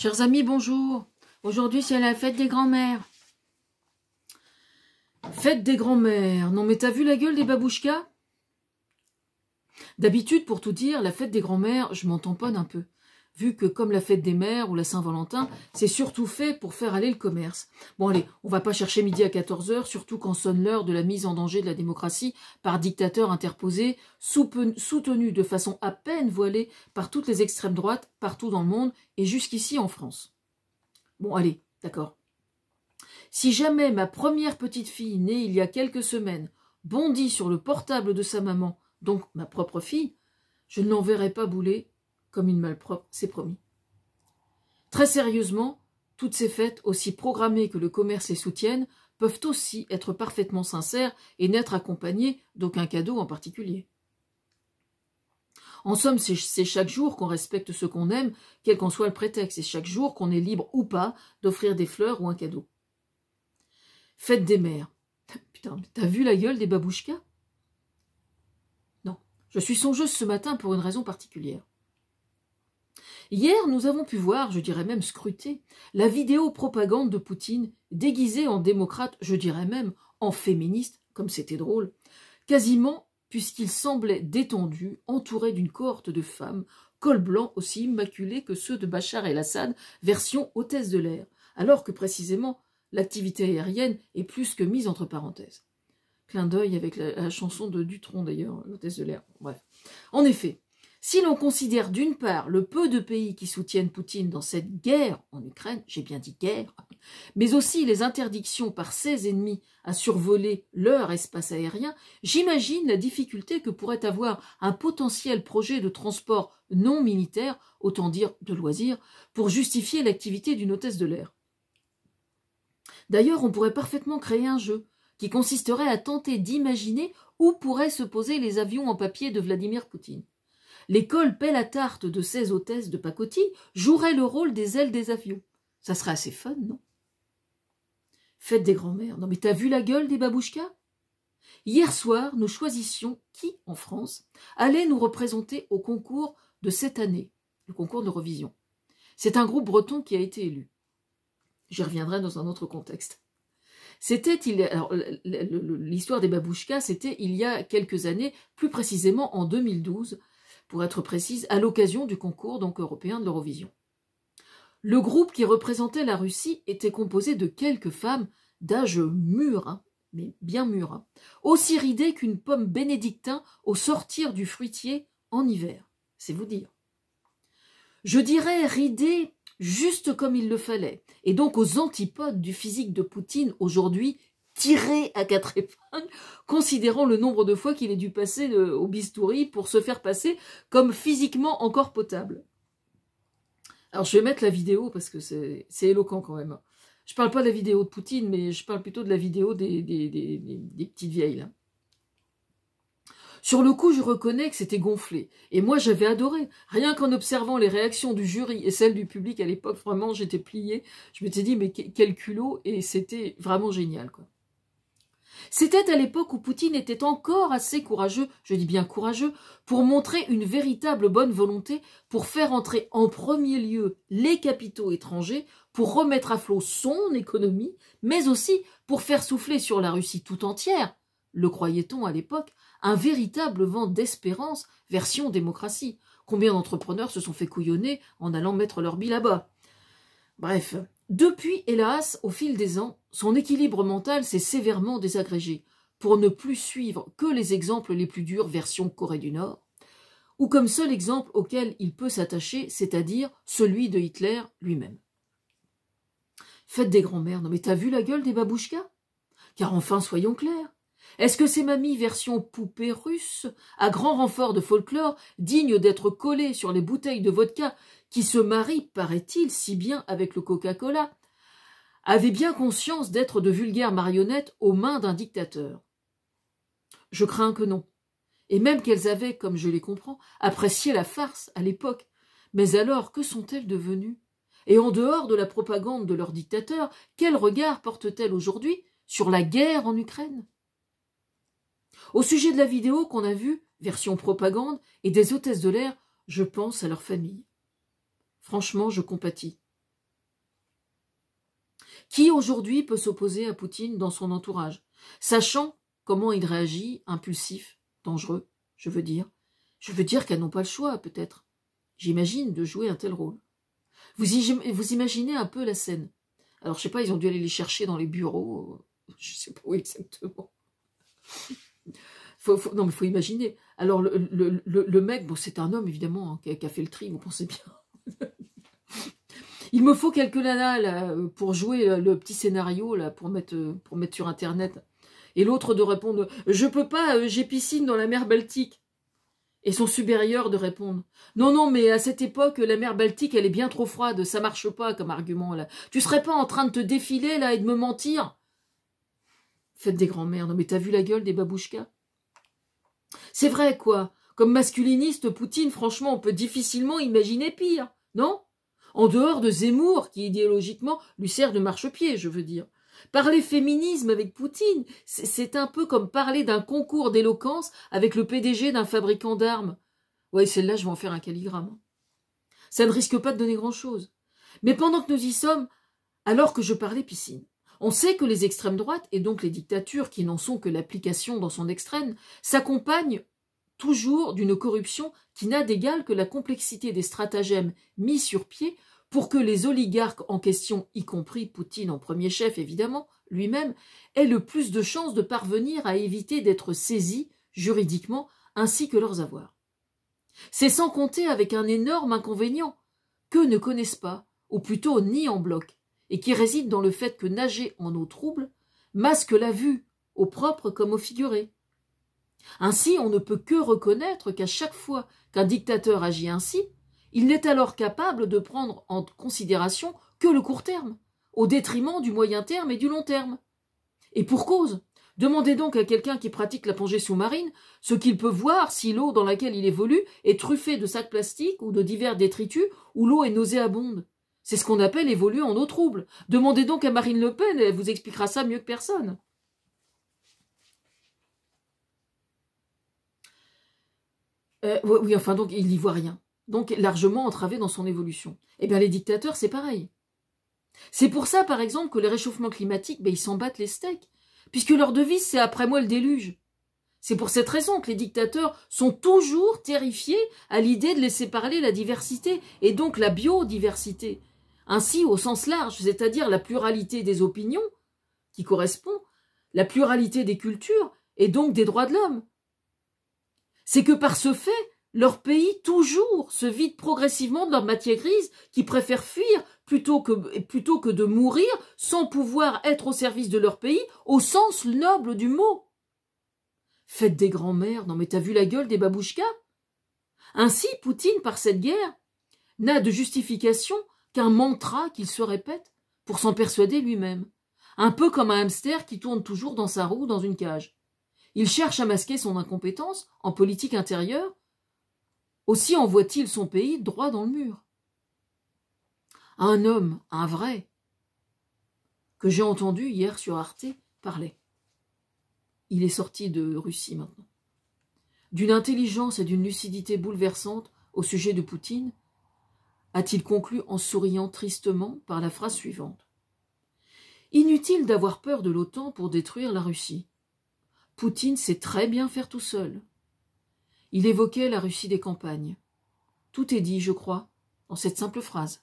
Chers amis, bonjour. Aujourd'hui, c'est la fête des grands-mères. Fête des grands-mères. Non, mais t'as vu la gueule des babouchkas? D'habitude, pour tout dire, la fête des grands-mères, je m'en tamponne un peu. Vu que, comme la fête des mères ou la Saint-Valentin, c'est surtout fait pour faire aller le commerce. Bon, allez, on va pas chercher midi à 14 h, surtout quand sonne l'heure de la mise en danger de la démocratie par dictateurs interposés, soutenus de façon à peine voilée par toutes les extrêmes droites, partout dans le monde et jusqu'ici en France. Bon, allez, d'accord. Si jamais ma première petite fille, née il y a quelques semaines, bondit sur le portable de sa maman, donc ma propre fille, je ne l'enverrai pas bouler comme une malpropre, c'est promis. Très sérieusement, toutes ces fêtes, aussi programmées que le commerce les soutienne, peuvent aussi être parfaitement sincères et n'être accompagnées d'aucun cadeau en particulier. En somme, c'est chaque jour qu'on respecte ce qu'on aime, quel qu'en soit le prétexte, et chaque jour qu'on est libre ou pas d'offrir des fleurs ou un cadeau. Fête des mères. Putain, t'as vu la gueule des babouchkas? Non, je suis songeuse ce matin pour une raison particulière. Hier, nous avons pu voir, je dirais même scruter, la vidéo propagande de Poutine, déguisée en démocrate, je dirais même en féministe, comme c'était drôle, quasiment puisqu'il semblait détendu, entouré d'une cohorte de femmes, col blanc aussi immaculés que ceux de Bachar el-Assad, version hôtesse de l'air, alors que précisément l'activité aérienne est plus que mise entre parenthèses. Clin d'œil avec la chanson de Dutronc d'ailleurs, l'hôtesse de l'air. Bref. En effet, si l'on considère d'une part le peu de pays qui soutiennent Poutine dans cette guerre en Ukraine, j'ai bien dit guerre, mais aussi les interdictions par ses ennemis à survoler leur espace aérien, j'imagine la difficulté que pourrait avoir un potentiel projet de transport non militaire, autant dire de loisir, pour justifier l'activité d'une hôtesse de l'air. D'ailleurs, on pourrait parfaitement créer un jeu qui consisterait à tenter d'imaginer où pourraient se poser les avions en papier de Vladimir Poutine. L'école pelle à tarte de ces hôtesses de pacotille jouerait le rôle des ailes des avions. Ça serait assez fun, non? Fête des grands-mères. Non mais t'as vu la gueule des babouchkas? Hier soir, nous choisissions qui, en France, allait nous représenter au concours de cette année, le concours d'Eurovision. C'est un groupe breton qui a été élu. J'y reviendrai dans un autre contexte. L'histoire des babouchkas, c'était il y a quelques années, plus précisément en 2012, pour être précise, à l'occasion du concours européen de l'Eurovision. Le groupe qui représentait la Russie était composé de quelques femmes d'âge mûr, mais bien mûr, aussi ridées qu'une pomme bénédictin au sortir du fruitier en hiver, c'est vous dire. Je dirais ridées juste comme il le fallait, et donc aux antipodes du physique de Poutine aujourd'hui, tiré à quatre épingles, considérant le nombre de fois qu'il ait dû passer au bistouri pour se faire passer comme physiquement encore potable. Alors je vais mettre la vidéo parce que c'est éloquent quand même. Je parle pas de la vidéo de Poutine, mais je parle plutôt de la vidéo des petites vieilles là. Sur le coup, je reconnais que c'était gonflé. Et moi, j'avais adoré. Rien qu'en observant les réactions du jury et celles du public à l'époque, vraiment, j'étais pliée. Je m'étais dit, mais quel culot, et c'était vraiment génial, quoi. C'était à l'époque où Poutine était encore assez courageux, je dis bien courageux, pour montrer une véritable bonne volonté, pour faire entrer en premier lieu les capitaux étrangers, pour remettre à flot son économie, mais aussi pour faire souffler sur la Russie tout entière, le croyait-on à l'époque, un véritable vent d'espérance, version démocratie. Combien d'entrepreneurs se sont fait couillonner en allant mettre leur bille là-bas? Bref, depuis, hélas, au fil des ans, son équilibre mental s'est sévèrement désagrégé, pour ne plus suivre que les exemples les plus durs, version Corée du Nord, ou comme seul exemple auquel il peut s'attacher, c'est-à-dire celui de Hitler lui-même. Fête des grands-mères, non mais t'as vu la gueule des babouchkas? Car enfin, soyons clairs. Est-ce que ces mamies version poupée russe, à grand renfort de folklore, dignes d'être collées sur les bouteilles de vodka, qui se marient, paraît-il, si bien avec le Coca-Cola, avaient bien conscience d'être de vulgaires marionnettes aux mains d'un dictateur? Je crains que non. Et même qu'elles avaient, comme je les comprends, apprécié la farce à l'époque. Mais alors, que sont-elles devenues? Et en dehors de la propagande de leur dictateur, quel regard portent-elles aujourd'hui sur la guerre en Ukraine? Au sujet de la vidéo qu'on a vue, version propagande, et des hôtesses de l'air, je pense à leur famille. Franchement, je compatis. Qui aujourd'hui peut s'opposer à Poutine dans son entourage, sachant comment il réagit, impulsif, dangereux, je veux dire. Je veux dire qu'elles n'ont pas le choix, peut-être. J'imagine de jouer un tel rôle. Vous imaginez un peu la scène. Alors, je sais pas, ils ont dû aller les chercher dans les bureaux. Je sais pas où exactement. Non, mais faut imaginer. Alors, le mec, bon, c'est un homme, évidemment, hein, qui a fait le tri, vous pensez bien. Il me faut quelques nanas, là, pour jouer le petit scénario, là, pour mettre sur Internet. Et l'autre de répondre, je peux pas, j'ai piscine dans la mer Baltique. Et son supérieur de répondre, non, non, mais à cette époque, la mer Baltique, elle est bien trop froide, ça marche pas comme argument, là. Tu serais pas en train de te défiler, là, et de me mentir? Faites des grands-mères, non mais t'as vu la gueule des babouchkas? C'est vrai, quoi. Comme masculiniste, Poutine, franchement, on peut difficilement imaginer pire, non? En dehors de Zemmour, qui idéologiquement lui sert de marchepied, je veux dire. Parler féminisme avec Poutine, c'est un peu comme parler d'un concours d'éloquence avec le PDG d'un fabricant d'armes. Ouais, celle-là, je vais en faire un calligramme. Ça ne risque pas de donner grand-chose. Mais pendant que nous y sommes, alors que je parlais piscine, on sait que les extrêmes droites, et donc les dictatures qui n'en sont que l'application dans son extrême, s'accompagnent toujours d'une corruption qui n'a d'égal que la complexité des stratagèmes mis sur pied pour que les oligarques en question, y compris Poutine en premier chef évidemment, lui-même, aient le plus de chances de parvenir à éviter d'être saisis juridiquement ainsi que leurs avoirs. C'est sans compter avec un énorme inconvénient qu'eux ne connaissent pas, ou plutôt ni en bloc, et qui réside dans le fait que nager en eau trouble masque la vue, au propre comme au figuré. Ainsi, on ne peut que reconnaître qu'à chaque fois qu'un dictateur agit ainsi, il n'est alors capable de prendre en considération que le court terme, au détriment du moyen terme et du long terme. Et pour cause, demandez donc à quelqu'un qui pratique la plongée sous-marine ce qu'il peut voir si l'eau dans laquelle il évolue est truffée de sacs plastiques ou de divers détritus ou l'eau est nauséabonde. C'est ce qu'on appelle évoluer en eau trouble. Demandez donc à Marine Le Pen, elle vous expliquera ça mieux que personne. Oui, enfin donc il n'y voit rien. Donc largement entravé dans son évolution. Eh bien les dictateurs, c'est pareil. C'est pour ça, par exemple, que les réchauffements climatiques, ils s'en battent les steaks, puisque leur devise, c'est après moi le déluge. C'est pour cette raison que les dictateurs sont toujours terrifiés à l'idée de laisser parler la diversité, et donc la biodiversité. Ainsi, au sens large, c'est-à-dire la pluralité des opinions, qui correspond, la pluralité des cultures, et donc des droits de l'homme. C'est que par ce fait, leur pays toujours se vide progressivement de leur matière grise, qui préfèrent fuir plutôt que de mourir sans pouvoir être au service de leur pays au sens noble du mot. Faites des grands-mères, non mais t'as vu la gueule des babouchkas? Ainsi, Poutine, par cette guerre, n'a de justification qu'un mantra qu'il se répète pour s'en persuader lui-même. Un peu comme un hamster qui tourne toujours dans sa roue dans une cage. Il cherche à masquer son incompétence en politique intérieure. Aussi envoie-t-il son pays droit dans le mur. Un homme, un vrai, que j'ai entendu hier sur Arte, parlait. Il est sorti de Russie maintenant. D'une intelligence et d'une lucidité bouleversantes au sujet de Poutine, a-t-il conclu en souriant tristement par la phrase suivante. Inutile d'avoir peur de l'OTAN pour détruire la Russie. Poutine sait très bien faire tout seul. Il évoquait la Russie des campagnes. Tout est dit, je crois, dans cette simple phrase.